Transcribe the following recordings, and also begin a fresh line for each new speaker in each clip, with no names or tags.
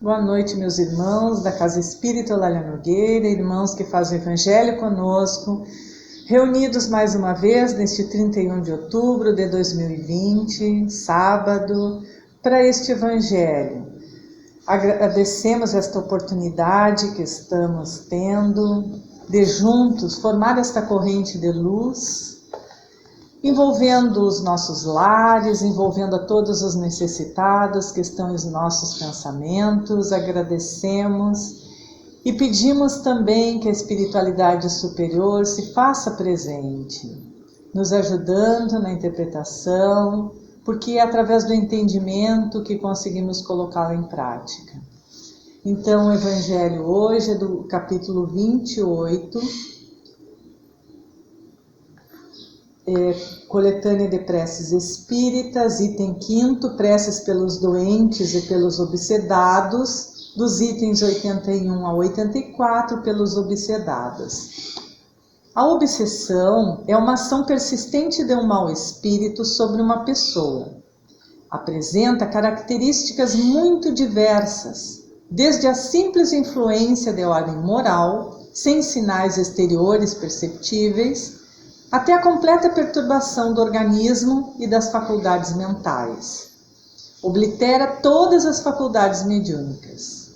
Boa noite, meus irmãos da Casa Espírita Eulália Nogueira, irmãos que fazem o Evangelho conosco, reunidos mais uma vez neste 31 de outubro de 2020, sábado, para este Evangelho. Agradecemos esta oportunidade que estamos tendo de juntos formar esta corrente de luz, envolvendo os nossos lares, envolvendo a todos os necessitados que estão em nossos pensamentos. Agradecemos e pedimos também que a espiritualidade superior se faça presente, nos ajudando na interpretação, porque é através do entendimento que conseguimos colocá-la em prática. Então, o Evangelho hoje é do capítulo 28, Coletânea de Preces Espíritas, item 5º, preces pelos doentes e pelos obsedados, dos itens 81 a 84, pelos obsedados. A obsessão é uma ação persistente de um mau espírito sobre uma pessoa. Apresenta características muito diversas, desde a simples influência de ordem moral, sem sinais exteriores perceptíveis, até a completa perturbação do organismo e das faculdades mentais. Oblitera todas as faculdades mediúnicas.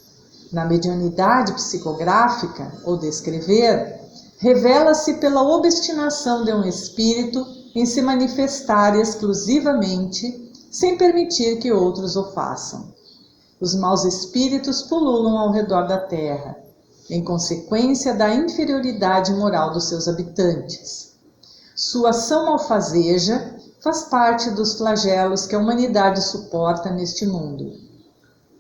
Na mediunidade psicográfica, ou de escrever, revela-se pela obstinação de um espírito em se manifestar exclusivamente, sem permitir que outros o façam. Os maus espíritos pululam ao redor da terra, em consequência da inferioridade moral dos seus habitantes. Sua ação malfazeja faz parte dos flagelos que a humanidade suporta neste mundo.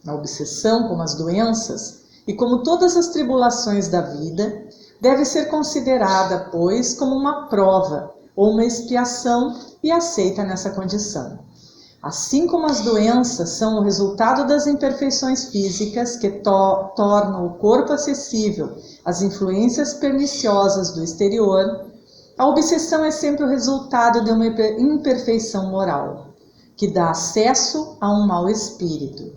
A obsessão, como as doenças, e como todas as tribulações da vida, deve ser considerada, pois, como uma prova ou uma expiação e aceita nessa condição. Assim como as doenças são o resultado das imperfeições físicas que tornam o corpo acessível às influências perniciosas do exterior, a obsessão é sempre o resultado de uma imperfeição moral, que dá acesso a um mau espírito.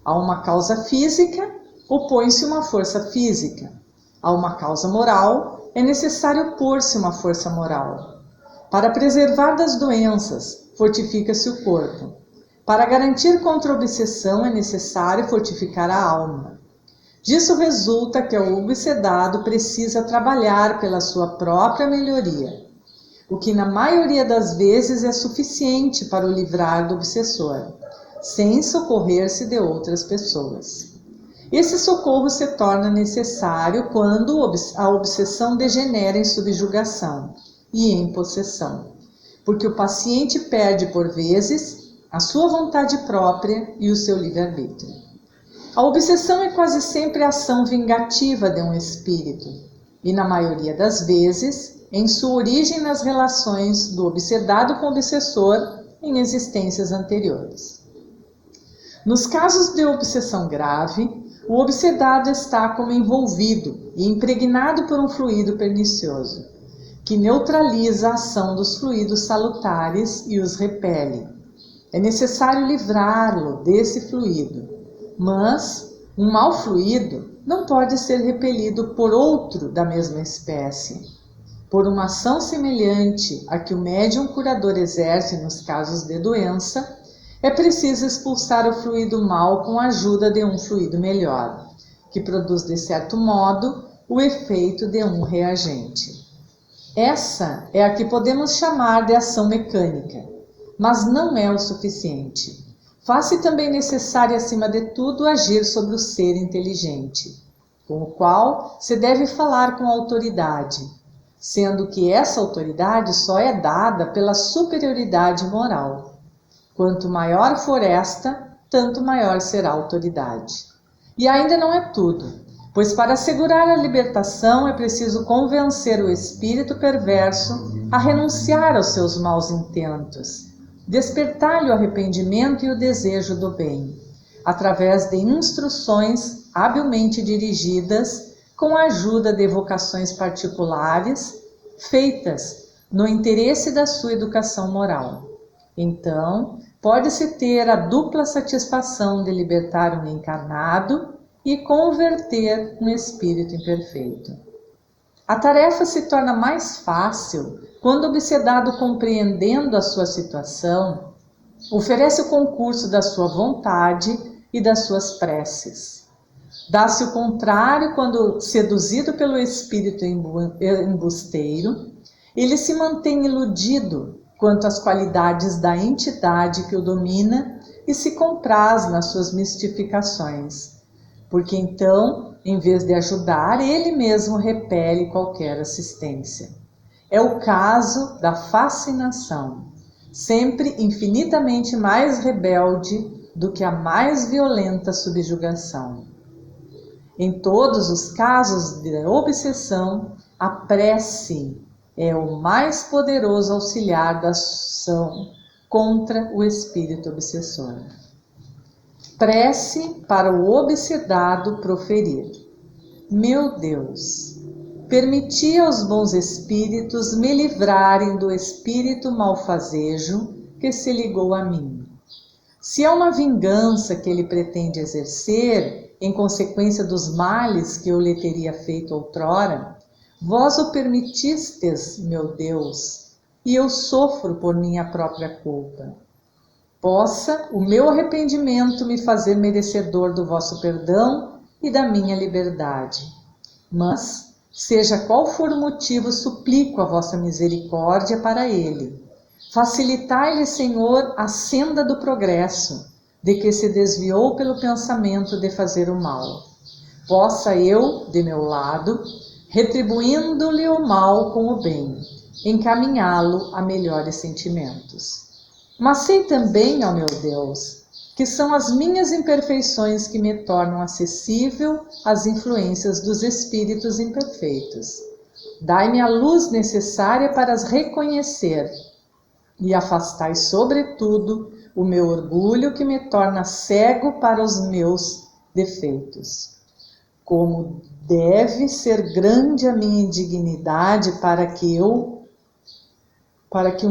A uma causa física, opõe-se uma força física. A uma causa moral, é necessário opor-se uma força moral. Para preservar das doenças, fortifica-se o corpo. Para garantir contra a obsessão, é necessário fortificar a alma. Disso resulta que o obsedado precisa trabalhar pela sua própria melhoria, o que na maioria das vezes é suficiente para o livrar do obsessor, sem socorrer-se de outras pessoas. Esse socorro se torna necessário quando a obsessão degenera em subjugação e em possessão, porque o paciente perde por vezes a sua vontade própria e o seu livre-arbítrio. A obsessão é quase sempre a ação vingativa de um espírito, e na maioria das vezes, em sua origem nas relações do obsedado com o obsessor em existências anteriores. Nos casos de obsessão grave, o obsedado está como envolvido e impregnado por um fluido pernicioso, que neutraliza a ação dos fluidos salutares e os repele. É necessário livrá-lo desse fluido. Mas um mau fluido não pode ser repelido por outro da mesma espécie. Por uma ação semelhante à que o médium curador exerce nos casos de doença, é preciso expulsar o fluido mau com a ajuda de um fluido melhor, que produz de certo modo o efeito de um reagente. Essa é a que podemos chamar de ação mecânica, mas não é o suficiente. Faz-se também necessário, acima de tudo, agir sobre o ser inteligente, com o qual se deve falar com autoridade, sendo que essa autoridade só é dada pela superioridade moral. Quanto maior for esta, tanto maior será a autoridade. E ainda não é tudo, pois para assegurar a libertação é preciso convencer o espírito perverso a renunciar aos seus maus intentos, despertar-lhe o arrependimento e o desejo do bem, através de instruções habilmente dirigidas com a ajuda de evocações particulares feitas no interesse da sua educação moral. Então, pode-se ter a dupla satisfação de libertar um encarnado e converter um espírito imperfeito. A tarefa se torna mais fácil quando o obsedado, compreendendo a sua situação, oferece o concurso da sua vontade e das suas preces. Dá-se o contrário quando, seduzido pelo espírito embusteiro, ele se mantém iludido quanto às qualidades da entidade que o domina e se compraz nas suas mistificações, porque então, em vez de ajudar, ele mesmo repele qualquer assistência. É o caso da fascinação, sempre infinitamente mais rebelde do que a mais violenta subjugação. Em todos os casos de obsessão, a prece é o mais poderoso auxiliar da ação contra o espírito obsessor. Prece para o obsedado proferir: meu Deus, permiti aos bons espíritos me livrarem do espírito malfazejo que se ligou a mim. Se é uma vingança que ele pretende exercer, em consequência dos males que eu lhe teria feito outrora, vós o permitistes, meu Deus, e eu sofro por minha própria culpa. Possa o meu arrependimento me fazer merecedor do vosso perdão e da minha liberdade. Mas, seja qual for o motivo, suplico a vossa misericórdia para ele. Facilitai-lhe, Senhor, a senda do progresso, de que se desviou pelo pensamento de fazer o mal. Possa eu, de meu lado, retribuindo-lhe o mal com o bem, encaminhá-lo a melhores sentimentos. Mas sei também, ó meu Deus, que são as minhas imperfeições que me tornam acessível às influências dos espíritos imperfeitos. Dai-me a luz necessária para as reconhecer e afastai, sobretudo, o meu orgulho que me torna cego para os meus defeitos. Como deve ser grande a minha indignidade para que um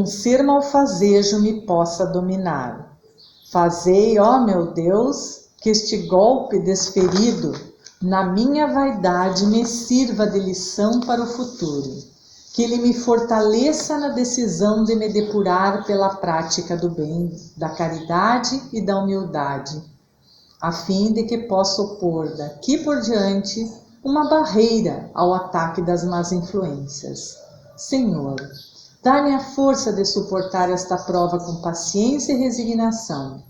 ser malfazejo me possa dominar. Fazei, ó meu Deus, que este golpe desferido na minha vaidade me sirva de lição para o futuro, que ele me fortaleça na decisão de me depurar pela prática do bem, da caridade e da humildade, a fim de que possa opor daqui por diante uma barreira ao ataque das más influências. Senhor, dá-me a força de suportar esta prova com paciência e resignação.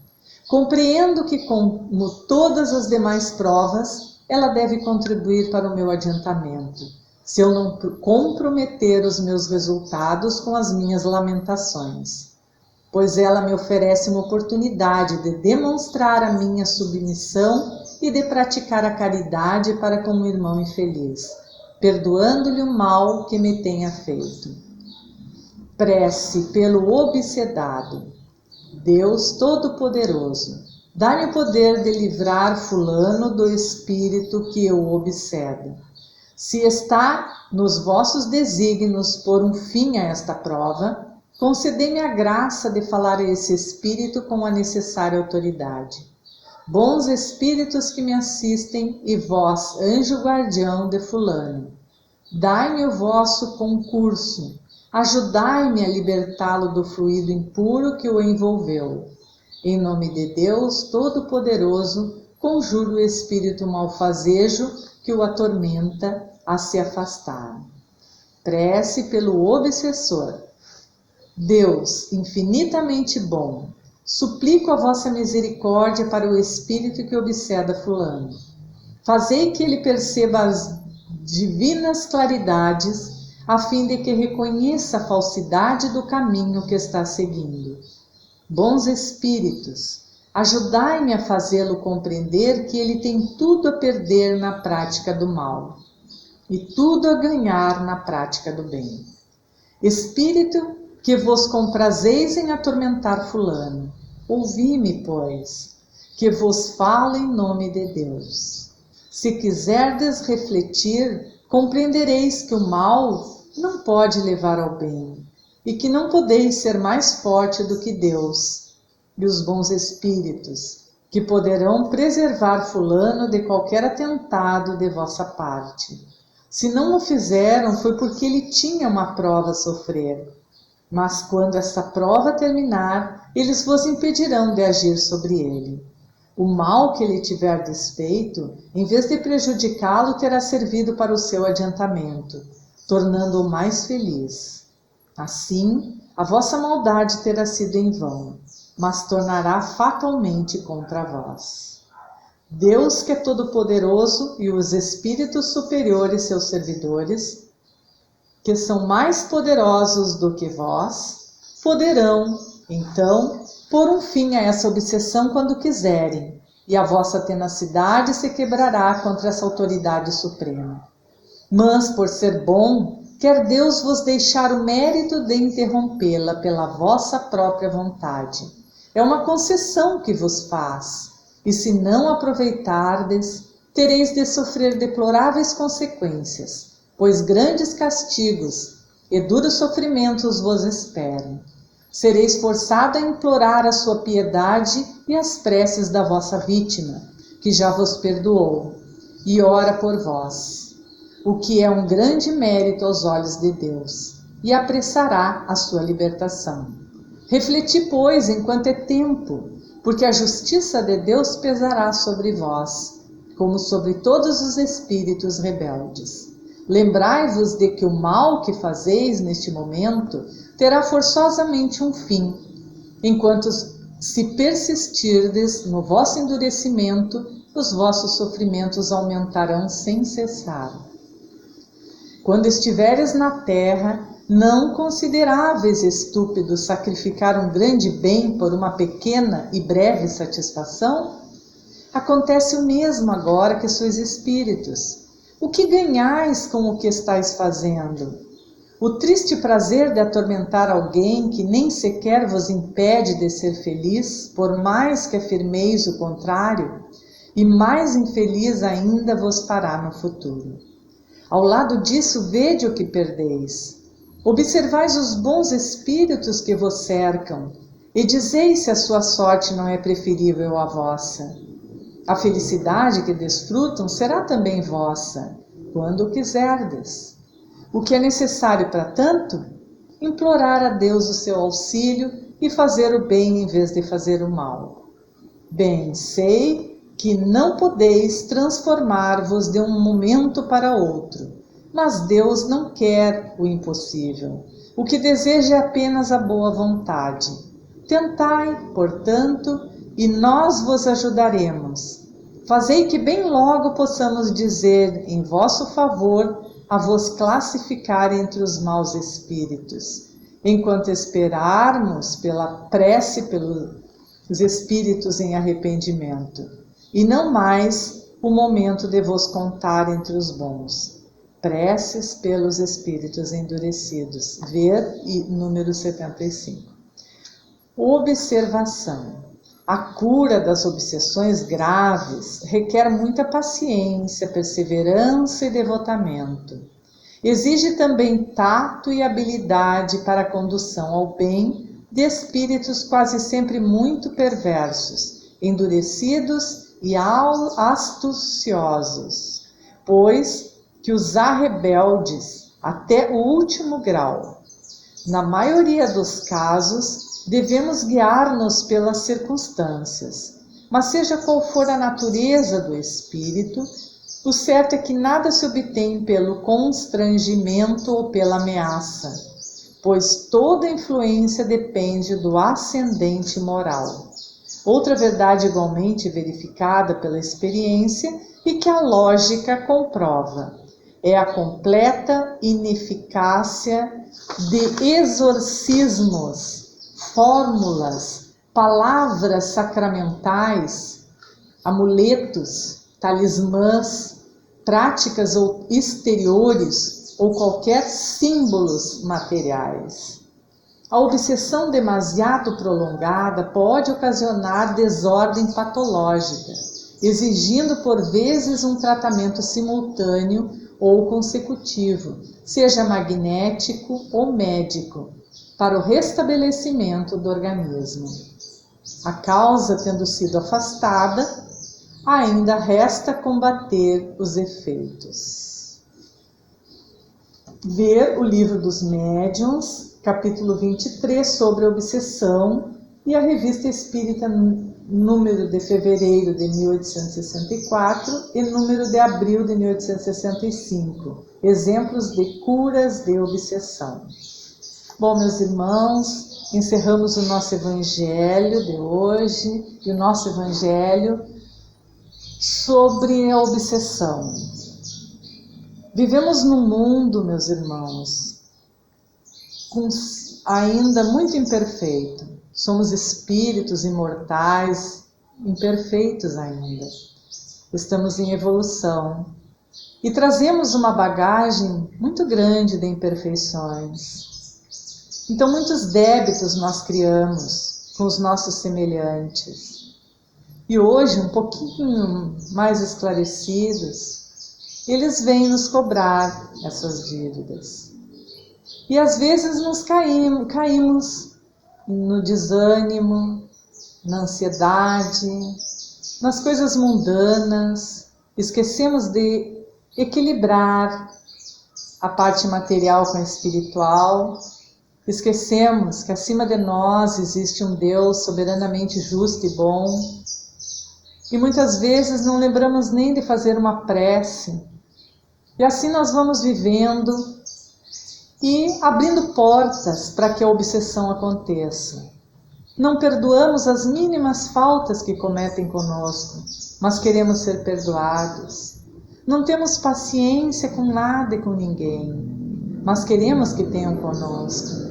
Compreendo que, como todas as demais provas, ela deve contribuir para o meu adiantamento, se eu não comprometer os meus resultados com as minhas lamentações, pois ela me oferece uma oportunidade de demonstrar a minha submissão e de praticar a caridade para com o irmão infeliz, perdoando-lhe o mal que me tenha feito. Prece pelo obsedado. Deus Todo-Poderoso, dá-me o poder de livrar fulano do espírito que o obseda. Se está nos vossos desígnios pôr um fim a esta prova, concedei-me a graça de falar a esse espírito com a necessária autoridade. Bons espíritos que me assistem e vós, anjo guardião de fulano, dai-me o vosso concurso, ajudai-me a libertá-lo do fluido impuro que o envolveu. Em nome de Deus Todo-Poderoso, conjuro o espírito malfazejo que o atormenta a se afastar. Prece pelo obsessor. Deus, infinitamente bom, suplico a vossa misericórdia para o espírito que obseda fulano. Fazei que ele perceba as divinas claridades, a fim de que reconheça a falsidade do caminho que está seguindo. Bons espíritos, ajudai-me a fazê-lo compreender que ele tem tudo a perder na prática do mal e tudo a ganhar na prática do bem. Espírito que vos comprazeis em atormentar fulano, ouvi-me, pois, que vos falo em nome de Deus. Se quiserdes refletir, compreendereis que o mal não pode levar ao bem, e que não podeis ser mais forte do que Deus, e os bons espíritos, que poderão preservar fulano de qualquer atentado de vossa parte. Se não o fizeram, foi porque ele tinha uma prova a sofrer. Mas quando essa prova terminar, eles vos impedirão de agir sobre ele. O mal que ele tiver desfeito, em vez de prejudicá-lo, terá servido para o seu adiantamento, tornando-o mais feliz. Assim, a vossa maldade terá sido em vão, mas tornará fatalmente contra vós. Deus, que é todo-poderoso, e os espíritos superiores, seus servidores, que são mais poderosos do que vós, poderão, então, pôr um fim a essa obsessão quando quiserem, e a vossa tenacidade se quebrará contra essa autoridade suprema. Mas, por ser bom, quer Deus vos deixar o mérito de interrompê-la pela vossa própria vontade. É uma concessão que vos faz, e se não aproveitardes, tereis de sofrer deploráveis consequências, pois grandes castigos e duros sofrimentos vos esperam. Sereis forçado a implorar a sua piedade e as preces da vossa vítima, que já vos perdoou, e ora por vós, o que é um grande mérito aos olhos de Deus, e apressará a sua libertação. Refleti, pois, enquanto é tempo, porque a justiça de Deus pesará sobre vós, como sobre todos os espíritos rebeldes. Lembrai-vos de que o mal que fazeis neste momento terá forçosamente um fim, enquanto se persistirdes no vosso endurecimento, os vossos sofrimentos aumentarão sem cessar. Quando estiveres na terra, não consideráveis estúpidos sacrificar um grande bem por uma pequena e breve satisfação? Acontece o mesmo agora que sois espíritos. O que ganhais com o que estáis fazendo? O triste prazer de atormentar alguém que nem sequer vos impede de ser feliz, por mais que afirmeis o contrário, e mais infeliz ainda vos fará no futuro. Ao lado disso, vede o que perdeis. Observais os bons espíritos que vos cercam, e dizeis se a sua sorte não é preferível à vossa. A felicidade que desfrutam será também vossa, quando o quiserdes. O que é necessário para tanto? Implorar a Deus o seu auxílio e fazer o bem em vez de fazer o mal. Bem sei que não podeis transformar-vos de um momento para outro, mas Deus não quer o impossível. O que deseja é apenas a boa vontade. Tentai, portanto, e nós vos ajudaremos. Fazei que bem logo possamos dizer em vosso favor a vos classificar entre os maus espíritos, enquanto esperarmos pela prece pelos espíritos em arrependimento, e não mais o momento de vos contar entre os bons. Preces pelos espíritos endurecidos. Ver número 75. Observação. A cura das obsessões graves requer muita paciência, perseverança e devotamento. Exige também tato e habilidade para a condução ao bem de espíritos quase sempre muito perversos, endurecidos e astuciosos, pois que os há rebeldes até o último grau. Na maioria dos casos, devemos guiar-nos pelas circunstâncias, mas seja qual for a natureza do espírito, o certo é que nada se obtém pelo constrangimento ou pela ameaça, pois toda influência depende do ascendente moral. Outra verdade igualmente verificada pela experiência e que a lógica comprova é a completa ineficácia de exorcismos, fórmulas, palavras sacramentais, amuletos, talismãs, práticas ou exteriores ou qualquer símbolos materiais. A obsessão demasiado prolongada pode ocasionar desordem patológica, exigindo por vezes um tratamento simultâneo ou consecutivo, seja magnético ou médico, para o restabelecimento do organismo. A causa tendo sido afastada, ainda resta combater os efeitos. Ver o Livro dos Médiuns, capítulo 23, sobre a obsessão, e a Revista Espírita, número de fevereiro de 1864 e número de abril de 1865. Exemplos de curas de obsessão. Bom, meus irmãos, encerramos o nosso evangelho de hoje e o nosso evangelho sobre a obsessão. Vivemos num mundo, meus irmãos, ainda muito imperfeito. Somos espíritos imortais, imperfeitos ainda. Estamos em evolução e trazemos uma bagagem muito grande de imperfeições. Então, muitos débitos nós criamos com os nossos semelhantes. E hoje, um pouquinho mais esclarecidos, eles vêm nos cobrar essas dívidas. E às vezes nos caímos no desânimo, na ansiedade, nas coisas mundanas, esquecemos de equilibrar a parte material com a espiritual, esquecemos que acima de nós existe um Deus soberanamente justo e bom, e muitas vezes não lembramos nem de fazer uma prece, e assim nós vamos vivendo e abrindo portas para que a obsessão aconteça. Não perdoamos as mínimas faltas que cometem conosco, mas queremos ser perdoados. Não temos paciência com nada e com ninguém, mas queremos que tenham conosco.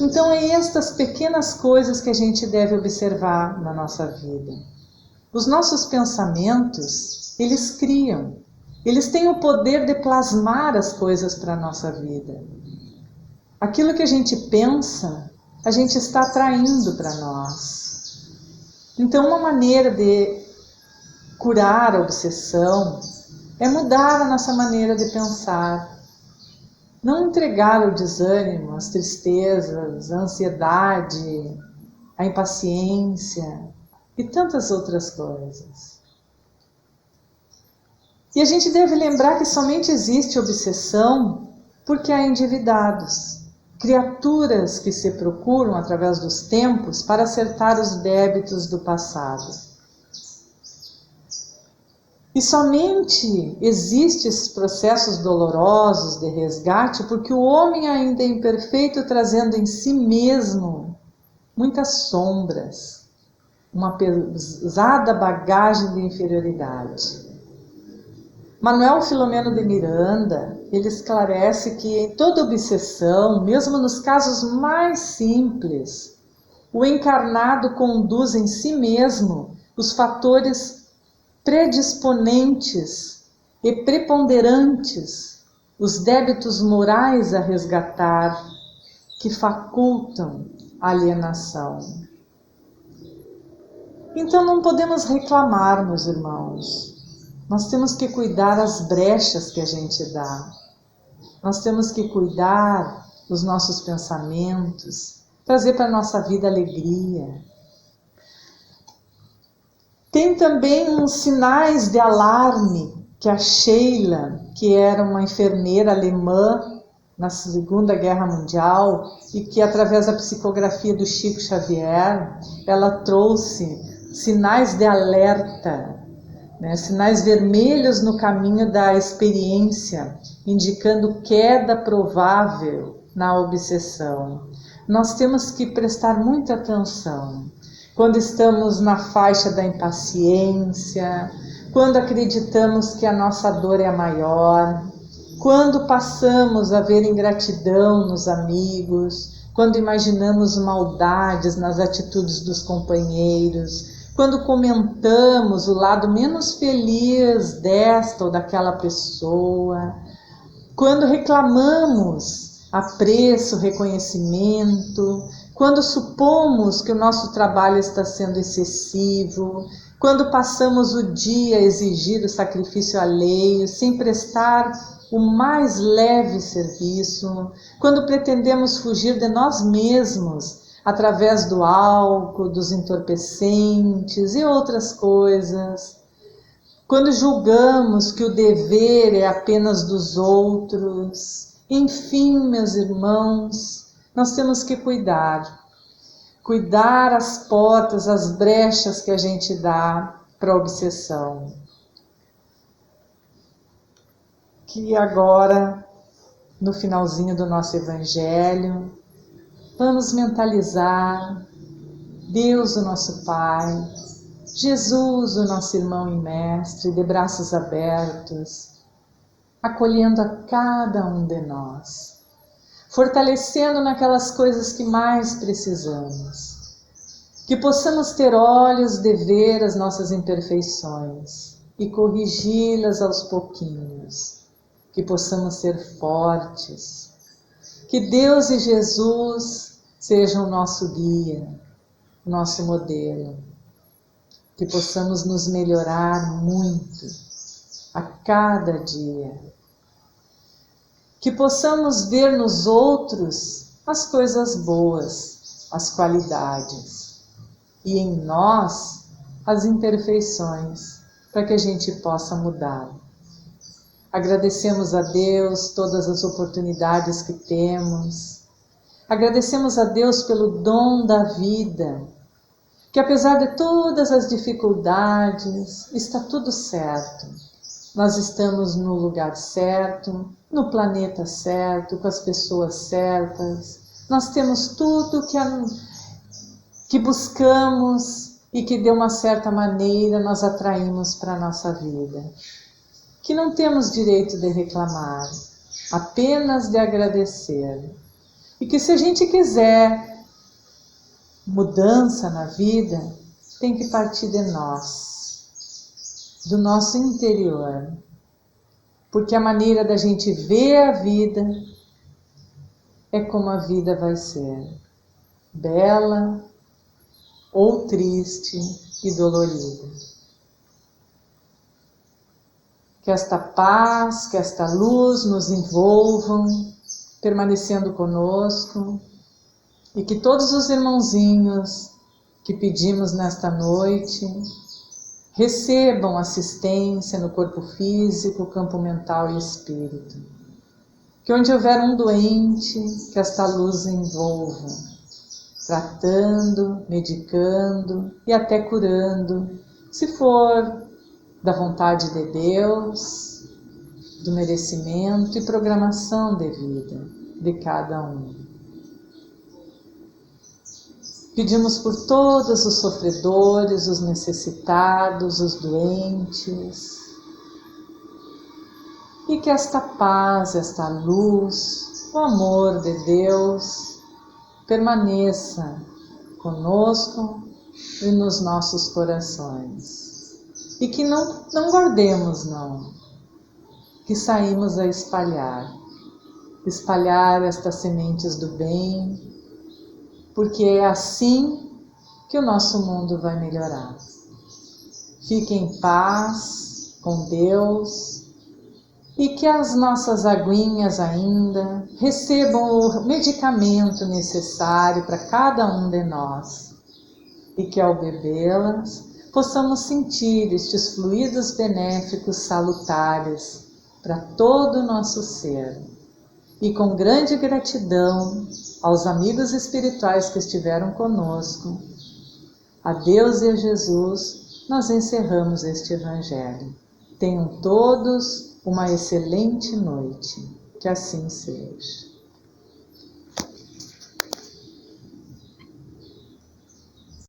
Então é estas pequenas coisas que a gente deve observar na nossa vida. Os nossos pensamentos, eles criam. Eles têm o poder de plasmar as coisas para a nossa vida. Aquilo que a gente pensa, a gente está atraindo para nós. Então, uma maneira de curar a obsessão é mudar a nossa maneira de pensar. Não entregar o desânimo, as tristezas, a ansiedade, a impaciência e tantas outras coisas. E a gente deve lembrar que somente existe obsessão porque há endividados, criaturas que se procuram através dos tempos para acertar os débitos do passado. E somente existem esses processos dolorosos de resgate porque o homem ainda é imperfeito, trazendo em si mesmo muitas sombras, uma pesada bagagem de inferioridade. Manuel Filomeno de Miranda, ele esclarece que em toda obsessão, mesmo nos casos mais simples, o encarnado conduz em si mesmo os fatores predisponentes e preponderantes, os débitos morais a resgatar, que facultam a alienação. Então não podemos reclamar, meus irmãos. Nós temos que cuidar das brechas que a gente dá. Nós temos que cuidar dos nossos pensamentos, trazer para a nossa vida alegria. Tem também uns sinais de alarme que a Sheila, que era uma enfermeira alemã na Segunda Guerra Mundial e que através da psicografia do Chico Xavier, ela trouxe sinais de alerta, sinais vermelhos no caminho da experiência, indicando queda provável na obsessão. Nós temos que prestar muita atenção quando estamos na faixa da impaciência, quando acreditamos que a nossa dor é a maior, quando passamos a ver ingratidão nos amigos, quando imaginamos maldades nas atitudes dos companheiros, quando comentamos o lado menos feliz desta ou daquela pessoa, quando reclamamos apreço, reconhecimento, quando supomos que o nosso trabalho está sendo excessivo, quando passamos o dia a exigir o sacrifício alheio, sem prestar o mais leve serviço, quando pretendemos fugir de nós mesmos, através do álcool, dos entorpecentes e outras coisas. Quando julgamos que o dever é apenas dos outros. Enfim, meus irmãos, nós temos que cuidar as portas, as brechas que a gente dá para a obsessão. Que agora, no finalzinho do nosso Evangelho, vamos mentalizar Deus, o nosso Pai, Jesus, o nosso irmão e mestre, de braços abertos, acolhendo a cada um de nós, fortalecendo naquelas coisas que mais precisamos, que possamos ter olhos de ver as nossas imperfeições e corrigi-las aos pouquinhos, que possamos ser fortes, que Deus e Jesus sejam o nosso guia, nosso modelo, que possamos nos melhorar muito a cada dia, que possamos ver nos outros as coisas boas, as qualidades, e em nós as imperfeições, para que a gente possa mudar. Agradecemos a Deus todas as oportunidades que temos. Agradecemos a Deus pelo dom da vida, que apesar de todas as dificuldades, está tudo certo. Nós estamos no lugar certo, no planeta certo, com as pessoas certas. Nós temos tudo que buscamos e que de uma certa maneira nós atraímos para a nossa vida. Que não temos direito de reclamar, apenas de agradecer. E que se a gente quiser mudança na vida, tem que partir de nós, do nosso interior. Porque a maneira da gente ver a vida é como a vida vai ser, bela ou triste e dolorida. Que esta paz, que esta luz nos envolvam, permanecendo conosco, e que todos os irmãozinhos que pedimos nesta noite recebam assistência no corpo físico, campo mental e espírito. Que onde houver um doente, que esta luz envolva, tratando, medicando e até curando, se for da vontade de Deus, do merecimento e programação de vida de cada um. Pedimos por todos os sofredores, os necessitados, os doentes, e que esta paz, esta luz, o amor de Deus permaneça conosco e nos nossos corações. E que não guardemos, não, que saímos a espalhar estas sementes do bem, porque é assim que o nosso mundo vai melhorar. Fiquem em paz com Deus e que as nossas aguinhas ainda recebam o medicamento necessário para cada um de nós e que ao bebê-las possamos sentir estes fluidos benéficos salutares para todo o nosso ser. E com grande gratidão aos amigos espirituais que estiveram conosco, a Deus e a Jesus, nós encerramos este Evangelho. Tenham todos uma excelente noite. Que assim seja.